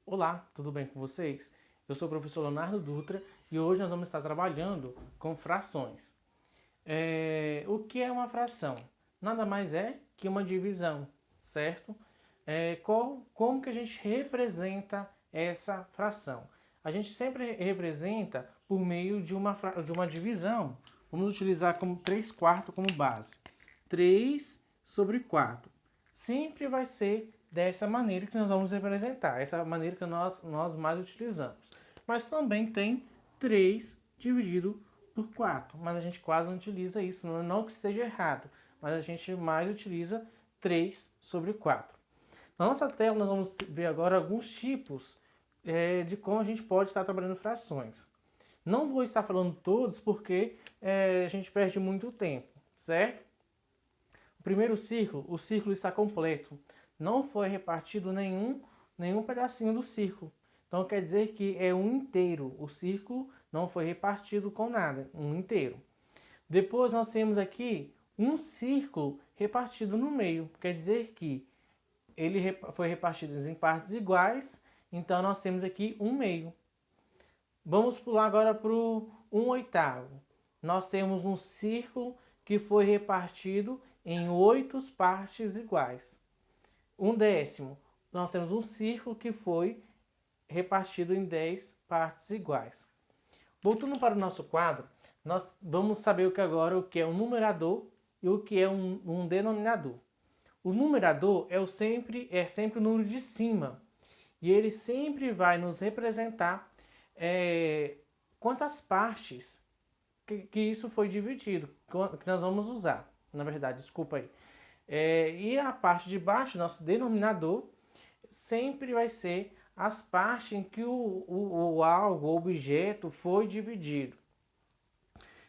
Olá, tudo bem com vocês? Eu sou o professor Leonardo Dutra e hoje nós vamos estar trabalhando com frações. O que é uma fração? Nada mais é que uma divisão, certo? Como que a gente representa essa fração? A gente sempre representa por meio de uma divisão. Vamos utilizar como 3 quartos como base. 3 sobre 4 sempre vai ser dessa maneira que nós vamos representar, essa maneira que nós mais utilizamos. Mas também tem 3 dividido por 4, mas a gente quase não utiliza isso, não que esteja errado, mas a gente mais utiliza 3 sobre 4. Na nossa tela nós vamos ver agora alguns tipos de como a gente pode estar trabalhando frações. Não vou estar falando todos porque a gente perde muito tempo, certo? O primeiro círculo, o círculo está completo. Não foi repartido nenhum pedacinho do círculo. Então quer dizer que é um inteiro. O círculo não foi repartido com nada, um inteiro. Depois nós temos aqui um círculo repartido no meio. Quer dizer que ele foi repartido em partes iguais. Então nós temos aqui um meio. Vamos pular agora para o 1/8. Nós temos um círculo que foi repartido em 8 partes iguais. 1/10. Nós temos um círculo que foi repartido em 10 partes iguais. Voltando para o nosso quadro, nós vamos saber o que é um numerador e o que é um denominador. O numerador é sempre o número de cima. E ele sempre vai nos representar quantas partes que isso foi dividido, que nós vamos usar. Na verdade, desculpa aí. E a parte de baixo, nosso denominador, sempre vai ser as partes em que o algo, o objeto, foi dividido.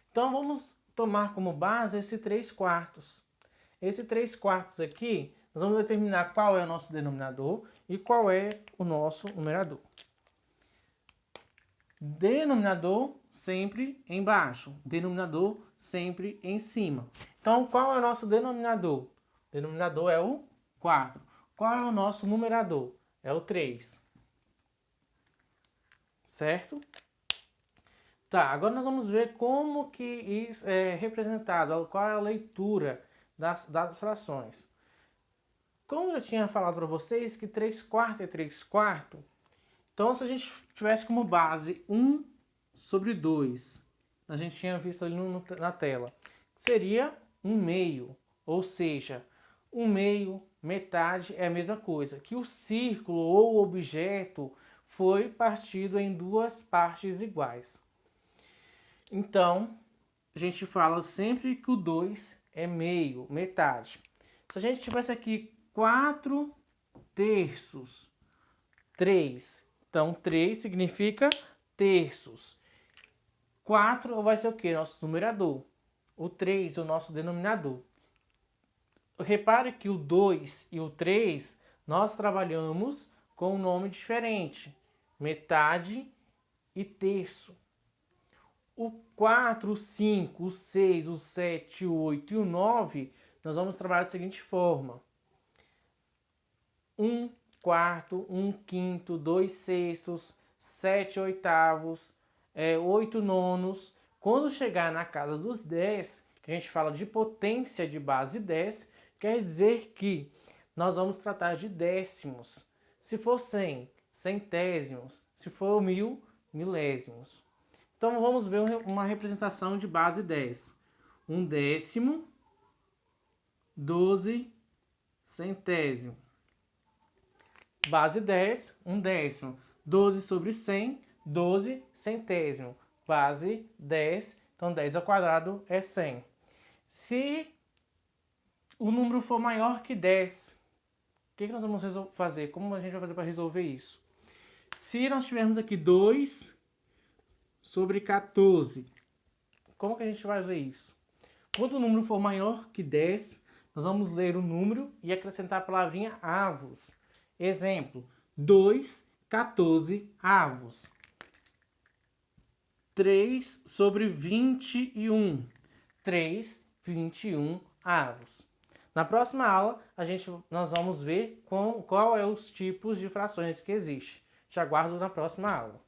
Então vamos tomar como base esse 3 quartos. Esse 3 quartos aqui, nós vamos determinar qual é o nosso denominador e qual é o nosso numerador. Denominador sempre embaixo, denominador sempre em cima. Então, qual é o nosso denominador? O denominador é o 4. Qual é o nosso numerador? É o 3. Certo? Tá, agora nós vamos ver como que isso é representado, qual é a leitura das frações. Como eu tinha falado para vocês que 3 quartos é 3 quartos, então se a gente tivesse como base 1 sobre 2, a gente tinha visto ali na tela, seria 1/2, ou seja, 1/2, metade é a mesma coisa, que o círculo ou objeto foi partido em 2 partes iguais. Então, a gente fala sempre que o 2 é meio, metade. Se a gente tivesse aqui 4 terços, 3. Então, 3 significa terços. 4 vai ser o quê? Nosso numerador. O 3 é o nosso denominador. Repare que o 2 e o 3 nós trabalhamos com um nome diferente. Metade e terço. O 4, o 5, o 6, o 7, o 8 e o 9, nós vamos trabalhar da seguinte forma. 1 quarto, 1 quinto, 2 sextos, 7 oitavos, 8 nonos. Quando chegar na casa dos 10, que a gente fala de potência de base 10, quer dizer que nós vamos tratar de décimos. Se for 100, centésimos. Se for 1000, milésimos. Então vamos ver uma representação de base 10. 1/10, 12 centésimo. Base 10, 1/10. 12 sobre 100, 12 centésimo. Base 10, então 10 ao quadrado é 100. Se o número for maior que 10, o que nós vamos fazer? Como a gente vai fazer para resolver isso? Se nós tivermos aqui 2 sobre 14, como que a gente vai ler isso? Quando o número for maior que 10, nós vamos ler o número e acrescentar a palavrinha avos. Exemplo, 2, 14 avos. 3 sobre 21. 3, 21 avos. Na próxima aula, nós vamos ver qual é os tipos de frações que existem. Te aguardo na próxima aula.